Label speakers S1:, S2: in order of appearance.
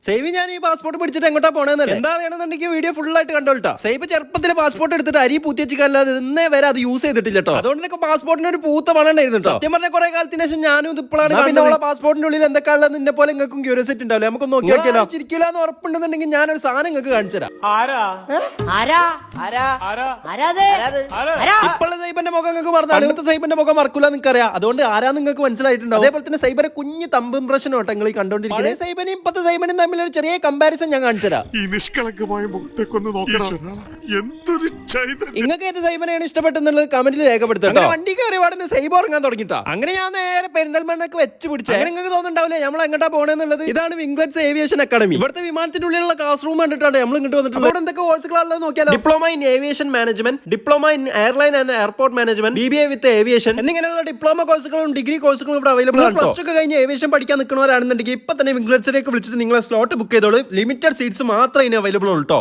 S1: സൈബ് ഞാൻ ഈ പാസ്പോർട്ട് പിടിച്ചിട്ട് എങ്ങോട്ടാ പോണെന്നല്ലേ എന്താ അറിയണമെന്നുണ്ടെങ്കിൽ വീഡിയോ ഫുൾ ആയിട്ട് കണ്ടോട്ടാ. സൈബ് ചെറുപ്പത്തിൽ പാസ്പോർട്ട് എടുത്തിട്ട് അരി പൂത്തിയച്ചിക്കല്ലാതെ ഇന്നേ വരെ അത് യൂസ് ചെയ്തിട്ടില്ല കേട്ടോ. അതുകൊണ്ട് എനിക്ക് പാസ്പോർട്ടിന് ഒരു പൂത്ത പണണ്ടായിരുന്നു. സത്യം പറഞ്ഞ കുറെ കാലത്തിന് ശേഷം ഞാനും ഇപ്പോഴാണ് പിന്നെ പാസ്പോർട്ടിന്റെ ഉള്ളിൽ എന്തൊക്കെ ഉള്ളത് നിന്നെ പോലെ നിങ്ങൾക്കും ക്യൂരിയോസിറ്റി ഉണ്ടാവില്ല. നമുക്ക് നോക്കി നോക്കിയാലോ. ചിരിക്കില്ല എന്ന് ഉറപ്പുണ്ടെന്നുണ്ടെങ്കിൽ ഞാനൊരു സാധനം നിങ്ങൾക്ക് കാണിച്ചു തരാം. ഇപ്പോഴുള്ള സൈബന്റെ മുഖം നിങ്ങൾക്ക് പറഞ്ഞാൽ ഇന്നത്തെ സൈബന്റെ മുഖം മറക്കൂല നിങ്ങൾക്ക് അറിയാം. അതുകൊണ്ട് ആരാ നിങ്ങൾക്ക് മനസ്സിലായിട്ടുണ്ടാവും. അതേപോലെ തന്നെ സൈബന്റെ കുഞ്ഞ് തമ്പ് ഇംപ്രഷൻ കേട്ടോ നിങ്ങൾ കണ്ടോണ്ടിരിക്കുന്നത്. സൈബനും ഇപ്പത്തെ സൈബനും തമ്മിൽ ഒരു ചെറിയ കമ്പാരിസൺ ഞാൻ കാണിച്ചുതരാം.
S2: ഈ നിഷ്കളങ്കമായ മുഖത്തേക്കൊന്ന് നോക്കണം. എന്തൊരു
S1: നിങ്ങൾക്ക് ഏത് സൈബനെയാണ് ഇഷ്ടപ്പെട്ടെന്നുള്ളത് കമന്റിൽ രേഖപ്പെടുത്താം. വണ്ടി കയറി പാടിന് സൈബ് ഉറങ്ങാൻ തുടങ്ങിട്ടാ. അങ്ങനെ ഞാൻ നേരെ പെരിന്തൽമണ്ണക്ക് വെച്ച് പിടിച്ചു. അങ്ങനെ നിങ്ങൾക്ക് തോന്നുന്നുണ്ടാവില്ലേ നമ്മൾ എങ്ങോട്ടാ പോണെന്നുള്ളത്. ഇതാണ് വിംഗ്ലറ്റ്സ് ഏവിയേഷൻ അക്കാഡമി. ഇവിടുത്തെ വിമാനത്തിന്റെ ഉള്ളിലുള്ള ക്ലാസ് റൂം കണ്ടിട്ടാണ് നമ്മൾ ഇങ്ങോട്ട് വന്നിട്ടുള്ളത്. അവിടെ എന്തൊക്കെ കോഴ്സുകളുള്ളത് നോക്കിയാലോ. Diploma in aviation management, diploma in airline and airport management, BBA with aviation എന്നിങ്ങനെയുള്ള ഡിപ്ലോമ കോഴ്സുകളും ഡിഗ്രി കോഴ്സുകളും ഇവിടെ അവൈലബിൾ ആണ്. പ്ലസ് ടു ഒക്കെ കഴിഞ്ഞ് ഏവിയേഷൻ പഠിക്കാൻ നിൽക്കുന്നവരാണെന്നുണ്ടെങ്കിൽ ഇപ്പൊ തന്നെ വിംഗ്ലറ്റ്സിലേക്ക് വിളിച്ചിട്ട് നിങ്ങളെ സ്ലോട്ട് ബുക്ക് ചെയ്തോളൂ. ലിമിറ്റഡ് സീറ്റ്സ് മാത്രമേ ഇനി അവൈലബിൾ ഉള്ളൂ.